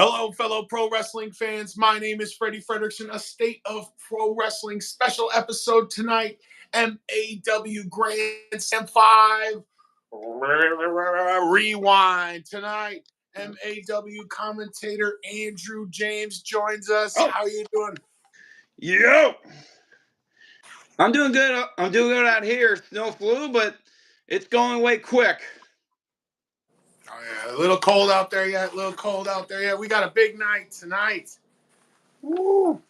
Hello, fellow pro wrestling fans. My name is Freddie Frederickson. A State of Pro Wrestling special episode tonight. MAW Grand Slam 5 Rewind tonight. MAW commentator Andrew James joins us. How you doing? Yo, I'm doing good. I'm doing good out here. Snow flu, but it's going away quick. Oh yeah, a little cold out there yet. We got a big night tonight. Woo!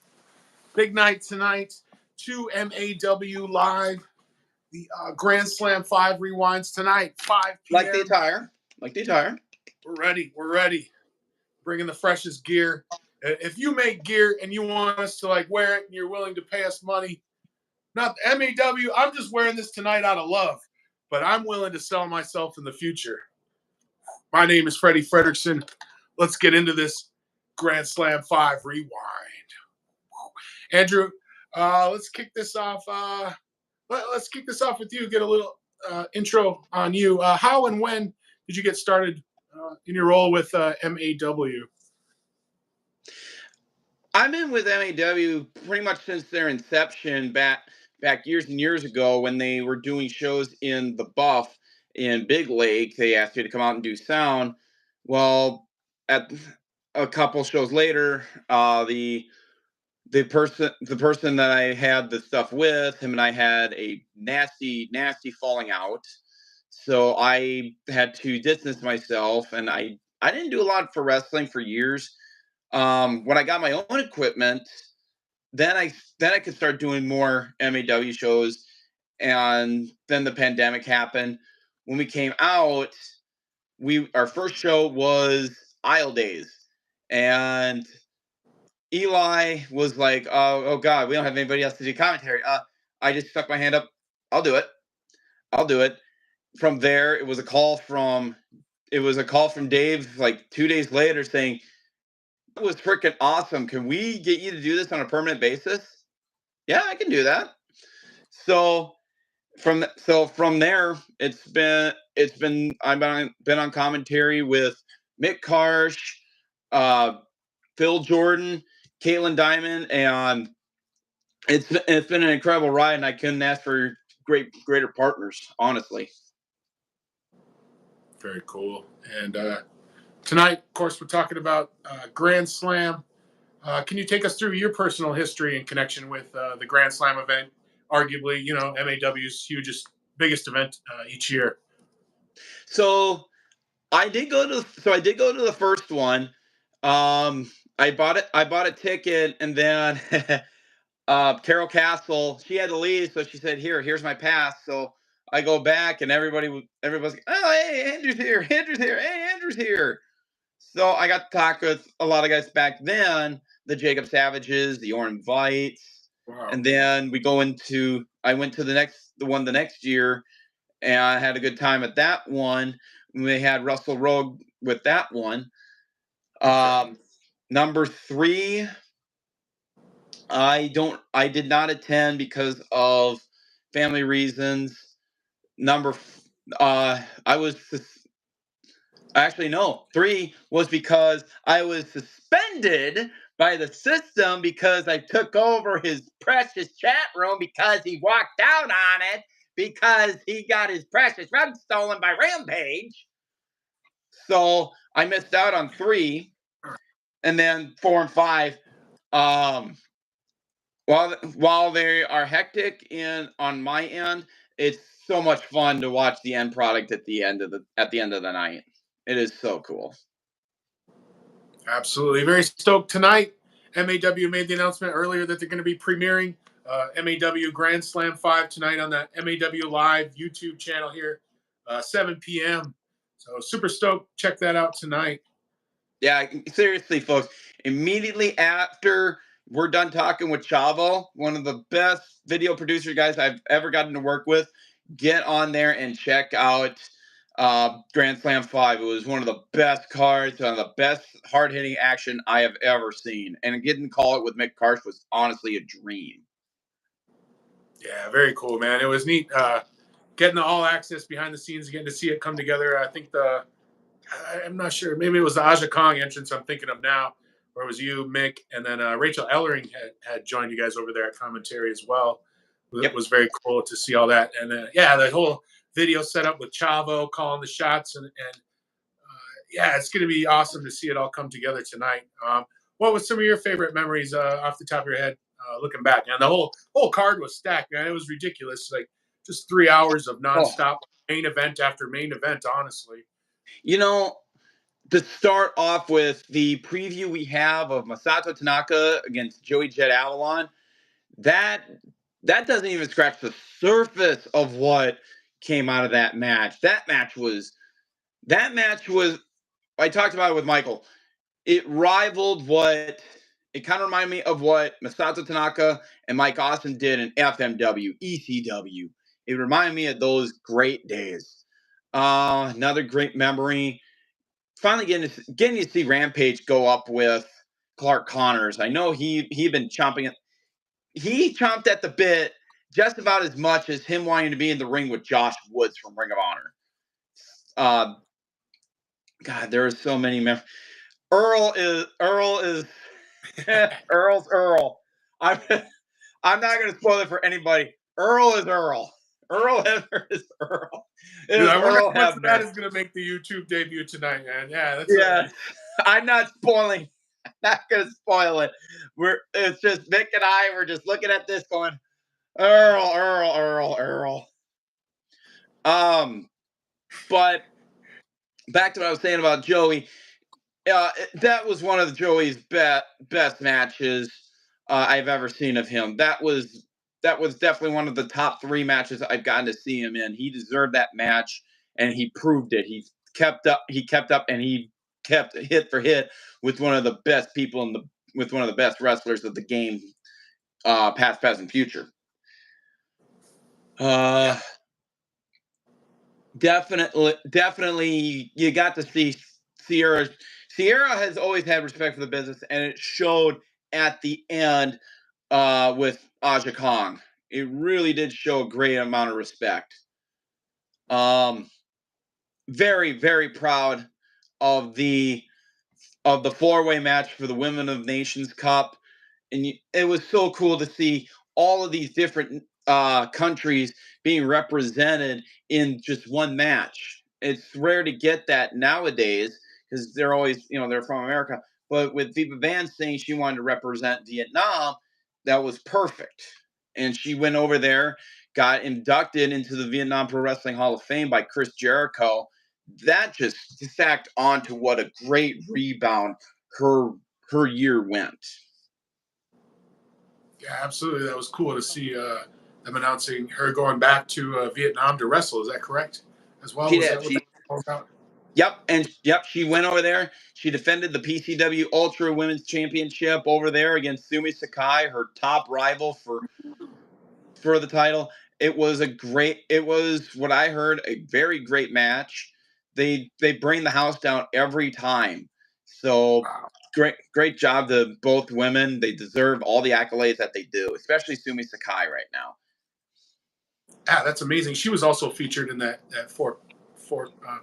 Big night tonight. 2 MAW live. The Grand Slam 5 rewinds tonight, 5 p.m. Like the attire. We're ready. Bringing the freshest gear. If you make gear and you want us to wear it and you're willing to pay us money, not the MAW, I'm just wearing this tonight out of love, but I'm willing to sell myself in the future. My name is Freddie Frederickson. Let's get into this Grand Slam 5 rewind. Andrew, let's kick this off. Let's kick this off with you. Get a little intro on you. How and when did you get started in your role with MAW? I've been with MAW pretty much since their inception back years and years ago when they were doing shows in the Buff in Big Lake. They asked me to come out and do sound. Well, at a couple shows later, the person that I had the stuff with, him and I had a nasty falling out. So I had to distance myself, and I didn't do a lot for wrestling for years. When I got my own equipment, then I could start doing more MAW shows, and then the pandemic happened. When we came out, our first show was Isle Days, and Eli was like, oh God, we don't have anybody else to do commentary. I just stuck my hand up. I'll do it. From there, it was a call from Dave like 2 days later saying, "That was freaking awesome. Can we get you to do this on a permanent basis?" Yeah, I can do that. So from there, I've been on commentary with Mick Karsh, Phil Jordan, Caitlin Diamond, and it's been an incredible ride, and I couldn't ask for greater partners, honestly. Very cool. And tonight, of course, we're talking about Grand Slam. Can you take us through your personal history in connection with the Grand Slam event? Arguably, MAW's biggest event each year. So I did go to the first one. I bought a ticket, and then Carol Castle, she had to leave, so she said, here's my pass. So I go back, and everybody's like, oh, hey, Andrew's here, hey, Andrew's here. So I got to talk with a lot of guys back then, the Jacob Savages, the Orin Vites. Wow. And then I went to the one the next year, and I had a good time at that one. We had Russell Rogue with that one. Number 3, I did not attend because of family reasons. Actually, no. 3 was because I was suspended by the system because I took over his precious chat room because he walked out on it because he got his precious rug stolen by Rampage. So I missed out on 3, and then 4 and 5. While they are hectic on my end, it's so much fun to watch the end product at the end of the night. It is so cool. Absolutely. Very stoked tonight. MAW made the announcement earlier that they're going to be premiering MAW Grand Slam 5 tonight on the MAW Live YouTube channel here, 7 p.m. So super stoked. Check that out tonight. Yeah, seriously, folks. Immediately after we're done talking with Chavo, one of the best video producer guys I've ever gotten to work with, get on there and check out Grand Slam 5. It was one of the best cards, one of the best hard-hitting action I have ever seen. And getting to call it with Mick Karsh was honestly a dream. Yeah, very cool, man. It was neat getting the all access behind the scenes, getting to see it come together. I think the I'm not sure. Maybe it was the Aja Kong entrance I'm thinking of now, where it was you, Mick, and then Rachel Ellering had joined you guys over there at commentary as well. It Yep. was very cool to see all that. And yeah, the whole video set up with Chavo calling the shots. And yeah, it's going to be awesome to see it all come together tonight. What was some of your favorite memories off the top of your head looking back? And the whole card was stacked, man. It was ridiculous. Like just 3 hours of nonstop main event after main event, honestly. You know, to start off with the preview we have of Masato Tanaka against Joey Jet Avalon, that doesn't even scratch the surface of what came out of that match. That match was I talked about it with Michael. It rivaled it kind of reminded me of what Masato Tanaka and Mike Austin did in FMW, ECW. It reminded me of those great days. Another great memory. Finally getting to see Rampage go up with Clark Connors. I know he'd been chomping he chomped at the bit just about as much as him wanting to be in the ring with Josh Woods from Ring of Honor. God, there are so many memories. Earl is Earl's Earl. I'm not going to spoil it for anybody. Earl is Earl. Earl Hebner is Earl. Dude, I wonder how much of that is going to make the YouTube debut tonight, man. Yeah, I'm not spoiling. I'm not going to spoil it. It's just Vic and I were just looking at this going, Earl. But back to what I was saying about Joey. That was one of Joey's best matches I've ever seen of him. That was definitely one of the top 3 matches I've gotten to see him in. He deserved that match, and he proved it. He kept up, and he kept hit for hit with one of the best people with one of the best wrestlers of the game, past, present, future. Definitely, you got to see Sierra. Sierra has always had respect for the business, and it showed at the end with Aja Kong. It really did show a great amount of respect. Very, very proud of the 4-way match for the Women of Nations Cup, and it was so cool to see all of these different countries being represented in just one match. It's rare to get that nowadays because they're always, they're from America. But with Viva Van saying she wanted to represent Vietnam, that was perfect. And she went over there, got inducted into the Vietnam Pro Wrestling Hall of Fame by Chris Jericho. That just stacked onto what a great rebound her year went. Yeah, absolutely. That was cool to see them announcing her going back to Vietnam to wrestle. Is that correct? As well, She did. Yep. She went over there. She defended the PCW Ultra Women's Championship over there against Sumi Sakai, her top rival for the title. It was what I heard, a very great match. They bring the house down every time. So great job to both women. They deserve all the accolades that they do, especially Sumi Sakai right now. Ah, that's amazing. She was also featured in that four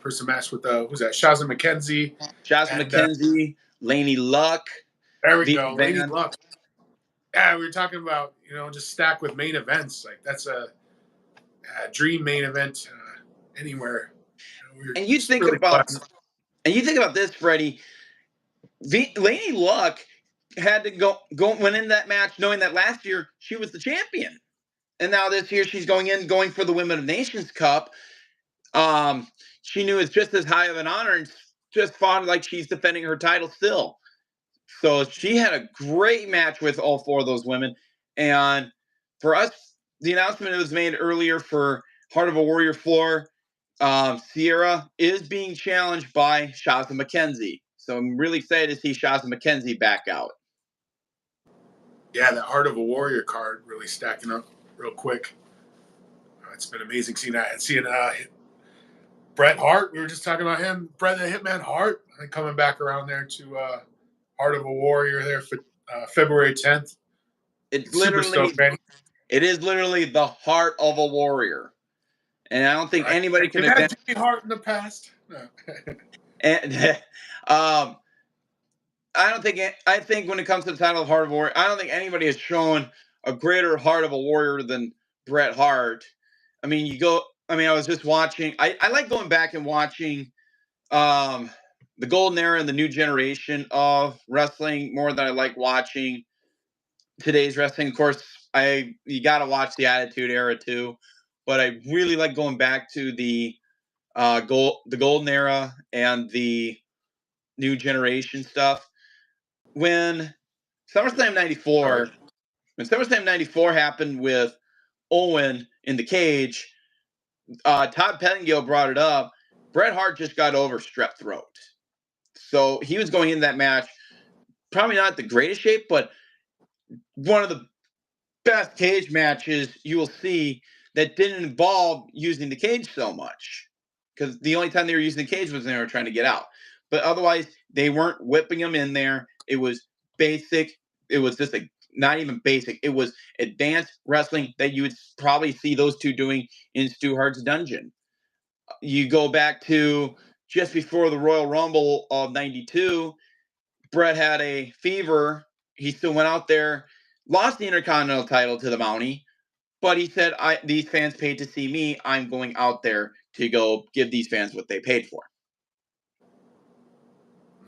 person match with who's that? Shazza McKenzie. McKenzie, Laney Luck. There we go, Laney Luck. Yeah, we were talking about just stacked with main events. Like that's a dream main event anywhere. And you think about this, Freddie. Laney Luck had to went in that match knowing that last year she was the champion, and now this year she's going for the Women of Nations Cup. She knew it's just as high of an honor and just fought like she's defending her title still. So she had a great match with all 4 of those women. And for us, the announcement was made earlier for Heart of a Warrior 4. Sierra is being challenged by Shazza McKenzie. So I'm really excited to see Shazza McKenzie back out. Yeah, the Heart of a Warrior card really stacking up real quick. It's been amazing seeing that and seeing Bret Hart. We were just talking about him, Bret the Hitman Hart, coming back around there to Heart of a Warrior there for February 10th. It's literally, it is literally the Heart of a Warrior. And I don't think anybody can identify Jimmy Hart in the past. No. And I think when it comes to the title of Heart of a Warrior, I don't think anybody has shown a greater heart of a warrior than Bret Hart. I mean, I was just watching. I like going back and watching the golden era and the new generation of wrestling more than I like watching today's wrestling. Of course, you got to watch the Attitude Era too, but I really like going back to the golden era and the new generation stuff. When SummerSlam '94, when SummerSlam '94 happened with Owen in the cage, Todd Pettingill brought it up. Bret Hart just got over strep throat, so he was going into that match probably not the greatest shape, but one of the best cage matches you will see that didn't involve using the cage so much, because the only time they were using the cage was when they were trying to get out. But otherwise, they weren't whipping them in there. It was basic. It was just not even basic. It was advanced wrestling that you would probably see those two doing in Stu Hart's dungeon. You go back to just before the Royal Rumble of '92, Bret had a fever. He still went out there, lost the Intercontinental title to the Mountie, but he said, these fans paid to see me. I'm going out there to go give these fans what they paid for.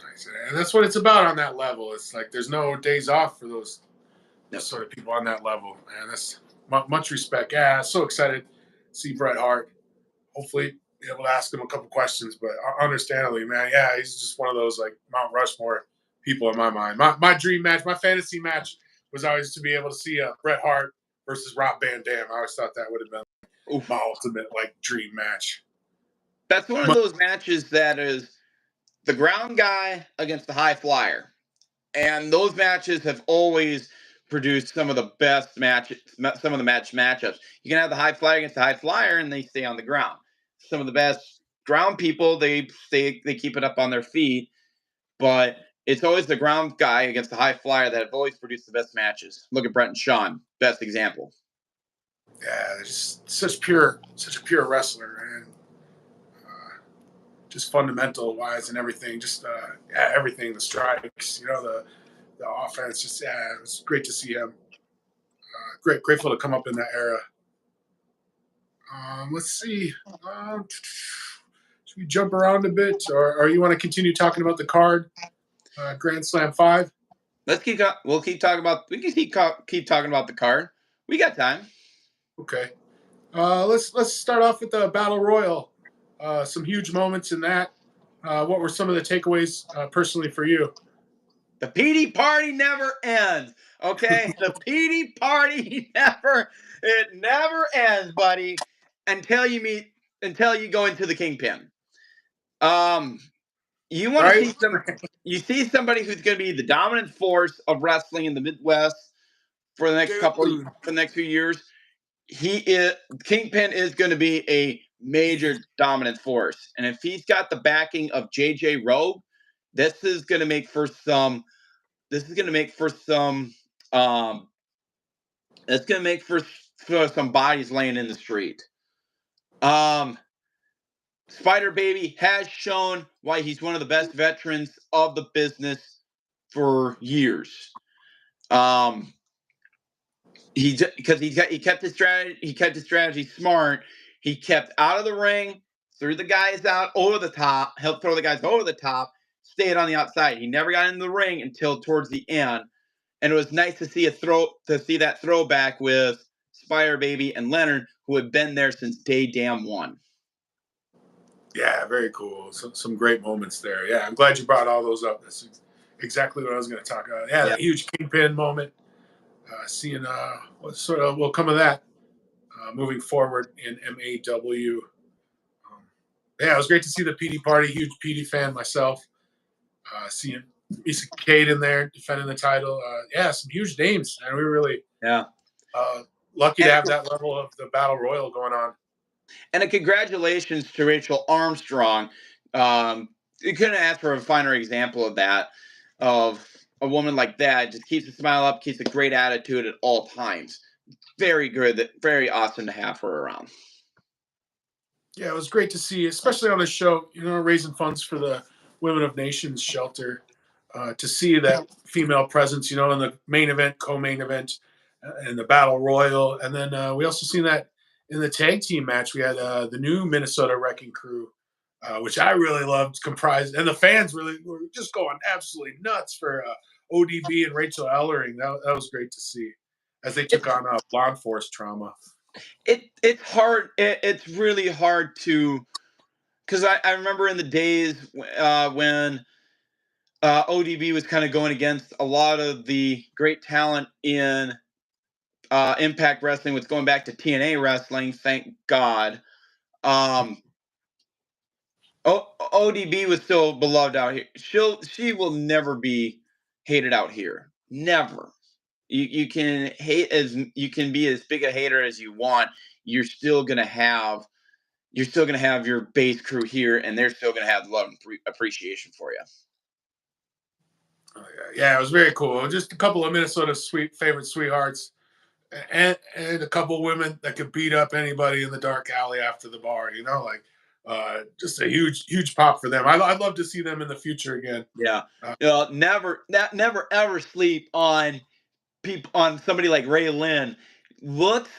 Nice. And that's what it's about on that level. It's like there's no days off for those sort of people on that level. And that's much respect. Yeah, so excited to see Bret Hart. Hopefully be able to ask him a couple questions, but understandably, man, yeah, he's just one of those like Mount Rushmore people in my mind. My dream match, my fantasy match was always to be able to see Bret Hart versus Rob Van Dam. I always thought that would have been my ultimate like dream match. That's one of those matches that is the ground guy against the high flyer. And those matches have always produced some of the best matches, some of the matchups. You can have the high flyer against the high flyer, and they stay on the ground. Some of the best ground people, they keep it up on their feet, but it's always the ground guy against the high flyer that have always produced the best matches. Look at Brett and Sean, best example. Yeah, they're just such a pure wrestler, and just fundamental wise and everything. Just everything, the strikes, the offense. Just it was great to see him. Grateful to come up in that era. Let's see. Should we jump around a bit, or you want to continue talking about the card? Grand Slam 5. Let's keep. We'll keep talking about. We can keep talking about the card. We got time. Okay. Let's start off with the Battle Royal. Some huge moments in that. What were some of the takeaways personally for you? The PD party never ends. Okay, the PD party never ends, buddy, until you go into the Kingpin. You want to see you see somebody who's going to be the dominant force of wrestling in the Midwest for the next few years. Kingpin is going to be a major dominant force, and if he's got the backing of JJ Rogue, this is going to make for some. It's going to make for some bodies laying in the street. Spider Baby has shown why he's one of the best veterans of the business for years. He kept his strategy smart. He kept out of the ring, threw the guys out over the top, helped throw the guys over the top, stayed on the outside. He never got in the ring until towards the end. And it was nice to see that throwback with Spider Baby and Leonard, who had been there since day damn one. Yeah, very cool. Some great moments there. Yeah, I'm glad you brought all those up. That's exactly what I was going to talk about. Yeah, that huge Kingpin moment. Seeing what sort of will come of that moving forward in MAW. Yeah, it was great to see the PD party. Huge PD fan myself. Seeing Misa Kate in there defending the title. Some huge names, and we were really lucky to have that level of the Battle Royal going on. And a congratulations to Rachel Armstrong. You couldn't ask for a finer example of that, of a woman like that. Just keeps a smile up, keeps a great attitude at all times. Very good, very awesome to have her around. Yeah, it was great to see, especially on the show, raising funds for the Women of Nations shelter to see that female presence, in the main event, co-main event, and the battle royal. And then we also seen that in the tag team match. We had the new Minnesota Wrecking Crew, which I really loved, comprised, and the fans really were just going absolutely nuts for ODB and Rachel Ellering. That was great to see as they took on Blonde Force Trauma. It's hard. It's really hard to, because I remember in the days when ODB was kind of going against a lot of the great talent in Impact Wrestling, was going back to TNA Wrestling. Thank God. ODB was still beloved out here. She will never be hated out here. Never. You can you can be as big a hater as you want. You're still gonna have your base crew here, and they're still gonna have love and appreciation for you. Oh, yeah, it was very cool. Just a couple of Minnesota favorite sweethearts, and a couple of women that could beat up anybody in the dark alley after the bar. Just a huge pop for them. I'd love to see them in the future again. Yeah, never ever sleep on somebody like Ray Lynn. Looks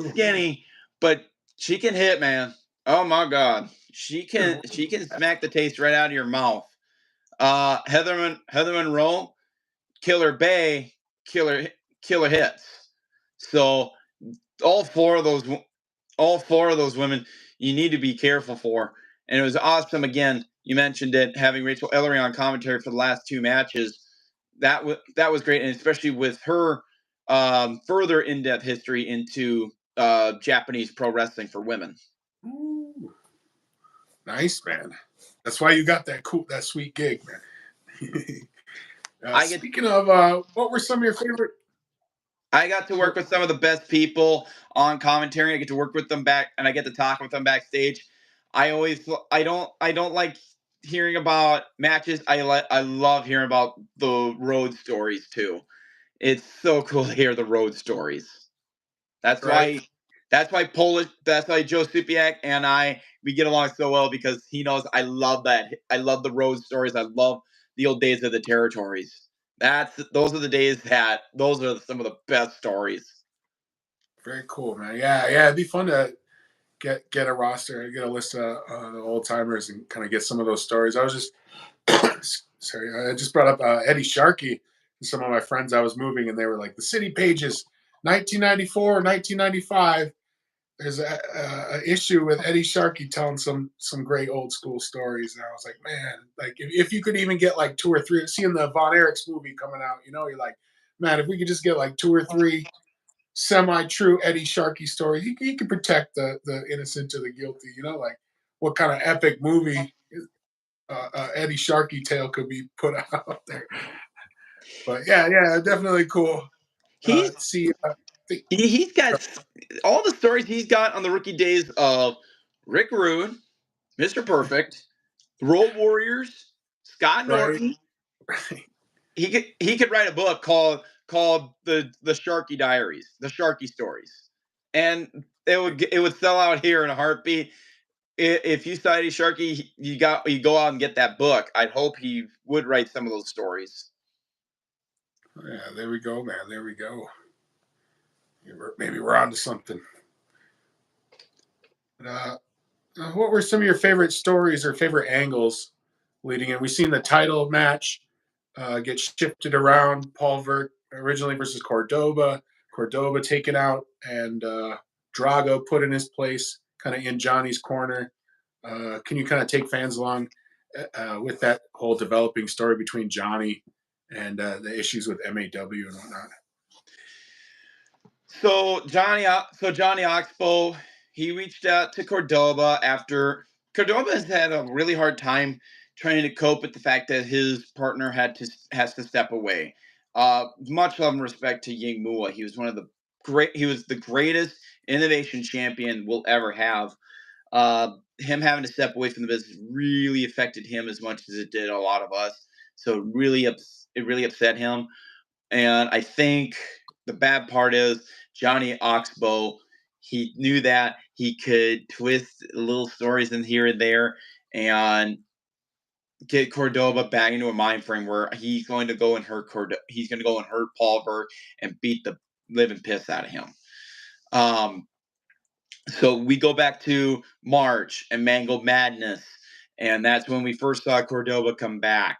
skinny, but she can hit, man. Oh my God, she can smack the taste right out of your mouth. Heather Monroe, Killer Bay, killer hits. So all four of those women you need to be careful for. And it was awesome. Again, you mentioned it, having Rachel Ellering on commentary for the last two matches. That was great, and especially with her further in-depth history into Japanese pro wrestling for women. Ooh. Nice, man. That's why you got that sweet gig, man. Speaking of, what were some of your favorite? I got to work with some of the best people on commentary. I get to work with them back, and I get to talk with them backstage. I don't like hearing about matches. I love hearing about the road stories too. It's so cool to hear the road stories. That's right. That's why Joe Supiak and we get along so well, because he knows I love that. I love the road stories. I love the old days of the territories. Those are some of the best stories. Very cool, man. Yeah. It'd be fun to get a roster, get a list of the old timers, and kind of get some of those stories. I was just sorry, I just brought up Eddie Sharkey and some of my friends. I was moving, and they were like, the City Pages, 1994, 1995. There's a issue with Eddie Sharkey telling some great old school stories, and I was like, man, like if you could even get like two or three, seeing the Von Erichs movie coming out, you're like, man, if we could just get like two or three semi-true Eddie Sharkey stories, he could protect the innocent or the guilty. Like what kind of epic movie Eddie Sharkey tale could be put out there. But yeah, definitely cool. He's got all the stories he's got on the rookie days of Rick Rude, Mr. Perfect, the Road Warriors, Scott Norton. Right. He could write a book called the Sharkey Diaries, the Sharkey Stories, and it would sell out here in a heartbeat. If you saw Eddie Sharkey, you go out and get that book. I'd hope he would write some of those stories. Yeah, there we go, man. There we go. Maybe we're on to something. What were some of your favorite stories or favorite angles leading in? We've seen the title match get shifted around. Paul Vert originally versus Cordoba. Cordoba taken out, and Drago put in his place, kind of in Johnny's corner. Can you kind of take fans along with that whole developing story between Johnny and the issues with MAW and whatnot? So Johnny Oxbow, he reached out to Cordoba after Cordoba has had a really hard time trying to cope with the fact that his partner has to step away. Much love and respect to Ying Mua. He was the greatest innovation champion we'll ever have. Him having to step away from the business really affected him as much as it did a lot of us. So it really upset him. And I think the bad part is Johnny Oxbow, he knew that he could twist little stories in here and there, and get Cordoba back into a mind frame where he's going to go and hurt Paul Verk and beat the living piss out of him. So we go back to March and Mango Madness, and that's when we first saw Cordoba come back.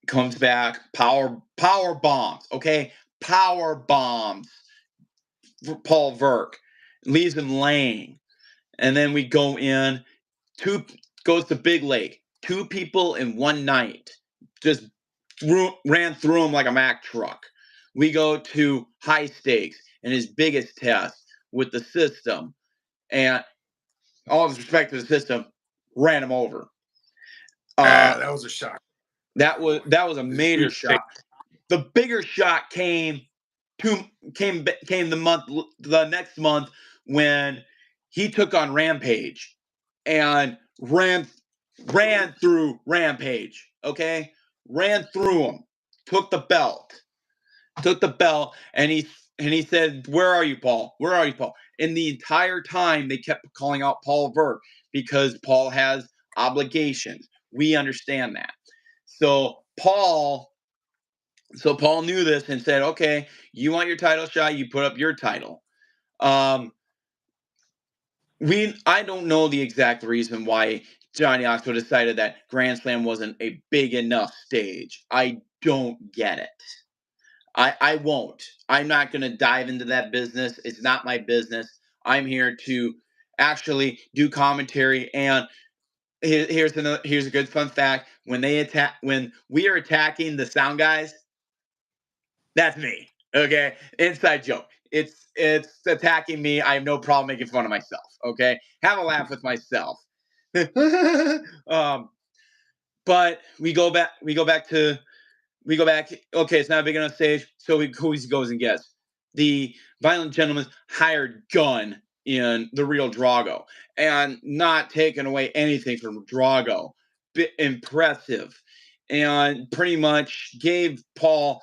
Comes back, power bombs, okay? Power bombs for Paul Verk, leaves him laying. And then we go in, goes to Big Lake, 2 people in one night, just ran through him like a Mack truck. We go to High Stakes and his biggest test with the system, and all with respect to the system, ran him over. That was a shock. That was a major shock. The bigger shock came the next month when he took on Rampage and ran through Rampage. Okay, ran through him, took the belt, and he said, "Where are you, Paul? Where are you, Paul?" And the entire time they kept calling out Paul Verk because Paul has obligations. We understand that. So Paul knew this and said, "Okay, you want your title shot? You put up your title." I don't know the exact reason why Johnny Knoxville decided that Grand Slam wasn't a big enough stage. I don't get it. I won't. I'm not going to dive into that business. It's not my business. I'm here to actually do commentary. And here's a good fun fact: when we are attacking the sound guys, that's me. Okay, inside joke. It's attacking me. I have no problem making fun of myself. Okay, have a laugh with myself. But we go back. Okay, it's not a big enough stage, so he goes and gets the Violent Gentleman's hired gun in the real Drago, and not taking away anything from Drago. Impressive, and pretty much gave Paul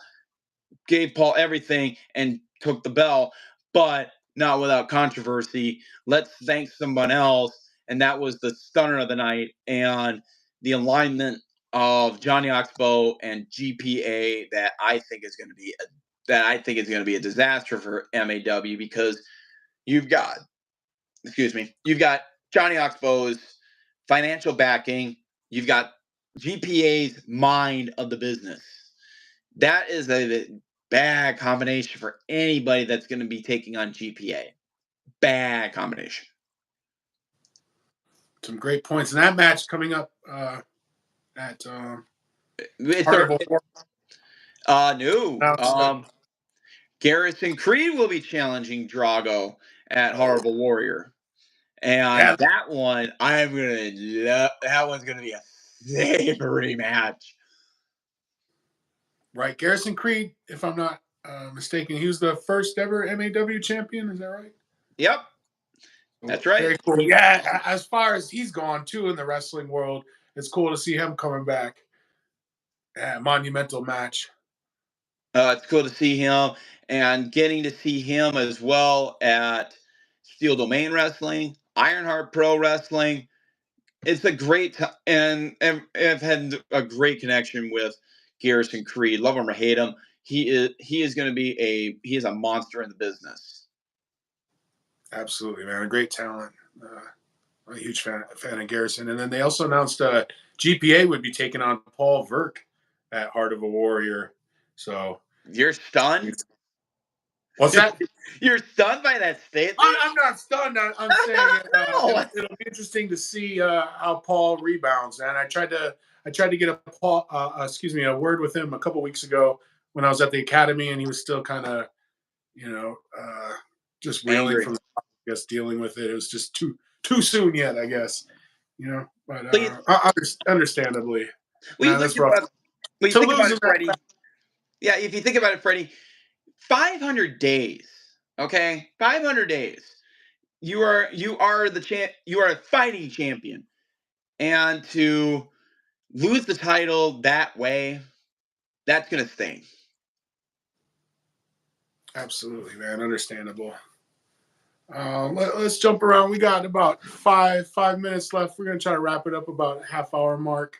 everything and took the bell, but not without controversy. Let's thank someone else, and that was the stunner of the night and the alignment of Johnny Oxbow and GPA that I think is going to be a disaster for MAW, because you've got Johnny Oxbow's financial backing, you've got GPA's mind of the business. That is a bad combination for anybody that's going to be taking on GPA. Bad combination. Some great points in that match coming up at Garrison Creed will be challenging Drago at Horrible Warrior. And that one, that one's going to be a savory match. Right. Garrison Creed, if I'm not mistaken, he was the first ever MAW champion. Is that right? Yep. That's right. Very cool. Yeah, as far as he's gone, too, in the wrestling world, it's cool to see him coming back. Monumental match. It's cool to see him, and getting to see him as well at Steel Domain Wrestling, Ironheart Pro Wrestling. It's a great and I've had a great connection with Garrison Creed. Love him or hate him, he is going to be a monster in the business. Absolutely, man. A great talent. I'm a huge fan of Garrison. And then they also announced GPA would be taking on Paul Verk at Heart of a Warrior. So you're stunned? What's that? You're stunned by that statement? I'm not stunned. I'm saying it'll be interesting to see how Paul rebounds. And I tried to get a word with him a couple weeks ago when I was at the academy, and he was still kind of, just reeling angry from, I guess, dealing with it. It was just too soon yet, I guess. But understandably. Well, That's rough. If you think about it, Freddie, 500 days. Okay, 500 days. You are a fighting champion, and to lose the title that way, that's gonna sting. Absolutely, man. Understandable. Let's jump around. We got about five minutes left. We're gonna try to wrap it up about a half-hour mark.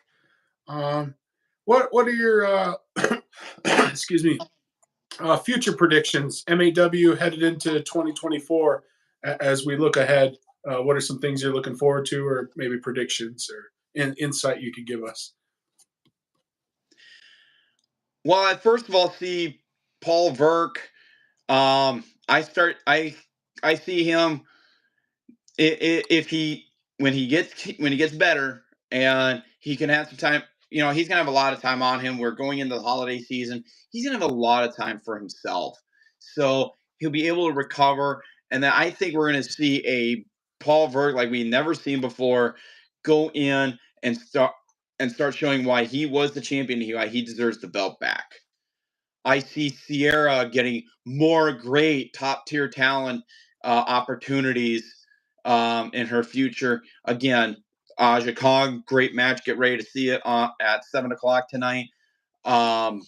What are your excuse me, future predictions? MAW headed into 2024. As we look ahead, what are some things you're looking forward to, or maybe predictions or insight you could give us? Well, I first of all see Paul Verk. I see him if he when he gets better and he can have some time. He's gonna have a lot of time on him. We're going into the holiday season. He's gonna have a lot of time for himself, so he'll be able to recover. And then I think we're gonna see a Paul Verk like we never seen before, go in and start showing why he was the champion, why he deserves the belt back. I see Sierra getting more great top tier talent opportunities in her future. Again, Aja Kong, great match. Get ready to see it at 7 o'clock tonight. I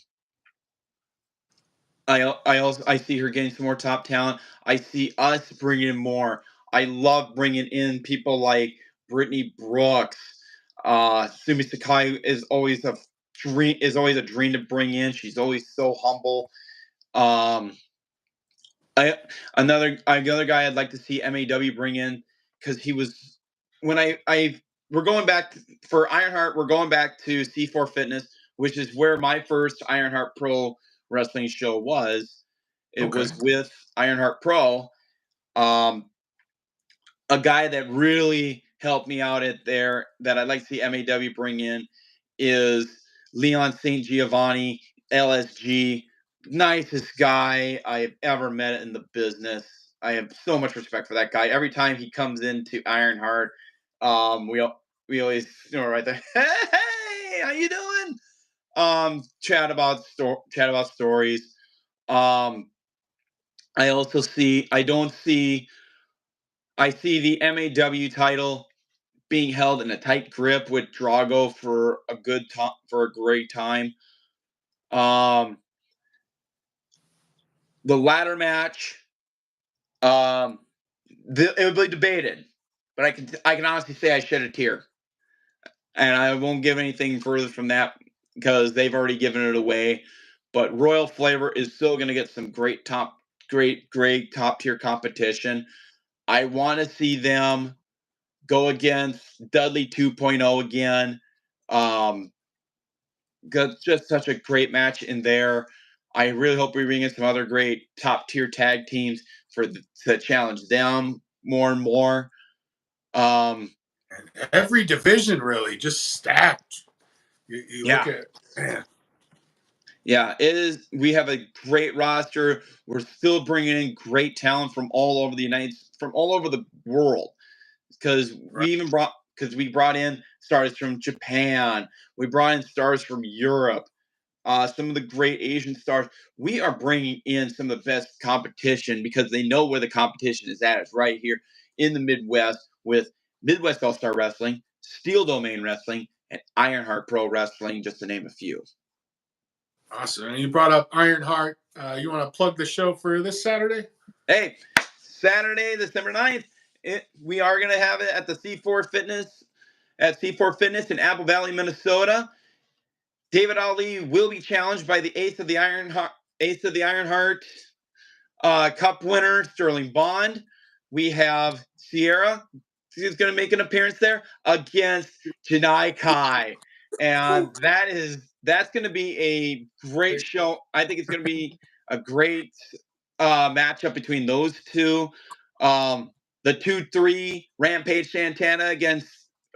see her getting some more top talent. I see us bringing in more. I love bringing in people like Brittany Brooks. Sumi Sakai is always a dream. To bring in. She's always so humble. Another guy I'd like to see MAW bring in, because he was when we're going back for Ironheart. We're going back to C4 Fitness, which is where my first Ironheart Pro wrestling show was. It was with Ironheart Pro. A guy that really helped me out at there that I'd like to see MAW bring in is Leon St. Giovanni, LSG. Nicest guy I've ever met in the business. I have so much respect for that guy. Every time he comes into Ironheart, we always right there. Hey, how you doing? Chat about stories. I see the MAW title being held in a tight grip with Drago for a great time. The ladder match, it would be debated, but I can honestly say I shed a tear, and I won't give anything further from that because they've already given it away. But Royal Flavor is still going to get some great top tier competition. I want to see them go against Dudley 2.0 again. Just such a great match in there. I really hope we bring in some other great top tier tag teams to challenge them more and more. Every division really just stacked. You look at, man. Yeah, it is. We have a great roster. We're still bringing in great talent from all over the world. Because we brought in stars from Japan. We brought in stars from Europe. Some of the great Asian stars. We are bringing in some of the best competition because they know where the competition is at. It's right here in the Midwest with Midwest All-Star Wrestling, Steel Domain Wrestling, and Ironheart Pro Wrestling, just to name a few. Awesome. And you brought up Ironheart. You want to plug the show for this Saturday? Hey, Saturday, December 9th, we are going to have it at the C4 Fitness in Apple Valley, Minnesota. David Ali will be challenged by the Ace of the Ironheart Cup winner, Sterling Bond. We have Sierra, who's going to make an appearance there against Janai Kai. And that's going to be a great show. I think it's going to be a great matchup between those two. The 2-3 Rampage Santana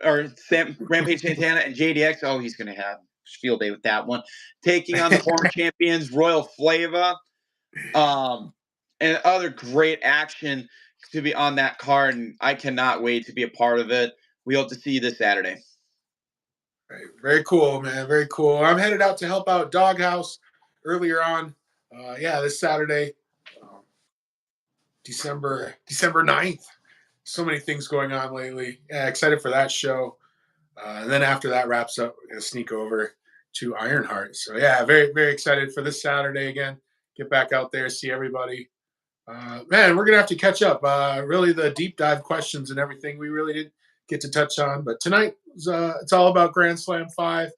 Rampage Santana and JDX. Oh, he's going to have field day with that one. Taking on the former champions Royal Flava. And other great action to be on that card, and I cannot wait to be a part of it. We hope to see you this Saturday. Right. Very cool, man. Very cool. I'm headed out to help out Doghouse earlier on. This Saturday, December 9th. So many things going on lately. Yeah, excited for that show. And then after that wraps up, we're going to sneak over to Ironheart. So, yeah, very, very excited for this Saturday again. Get back out there, see everybody. Man, we're gonna have to catch up. Really, the deep dive questions and everything we really didn't get to touch on, but tonight it's all about Grand Slam 5.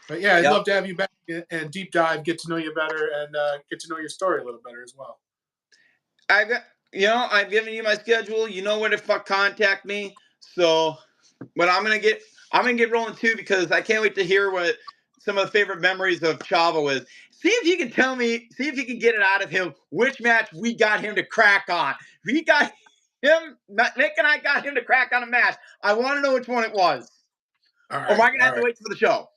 But yeah, I'd Yep. love to have you back and deep dive, get to know you better, and get to know your story a little better as well. I've got, I've given you my schedule. You know where to contact me. So, but I'm gonna get rolling too because I can't wait to hear what some of the favorite memories of Chavo is. See if you can tell me. See if you can get it out of him. Which match we got him to crack on? We got him. Nick and I got him to crack on a match. I want to know which one it was. All right. Or am I gonna have to wait for the show?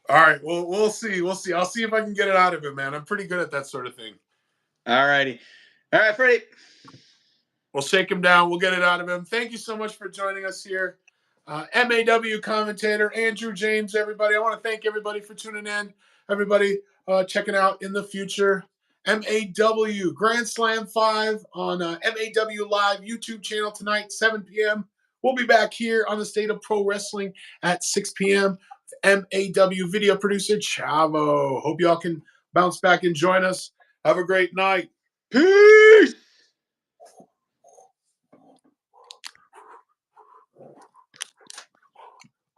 All right. Well, we'll see. We'll see. I'll see if I can get it out of him, man. I'm pretty good at that sort of thing. All righty. All right, Freddie. We'll shake him down. We'll get it out of him. Thank you so much for joining us here. MAW commentator, Andrew James, everybody. I want to thank everybody for tuning in. Everybody checking out in the future. MAW Grand Slam 5 on MAW Live YouTube channel tonight, 7 p.m. We'll be back here on the State of Pro Wrestling at 6 p.m. MAW video producer, Chavo. Hope y'all can bounce back and join us. Have a great night. Peace.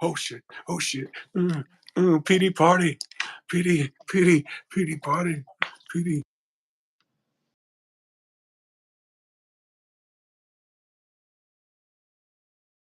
Oh shit! Oh shit! PD party, PD party, PD.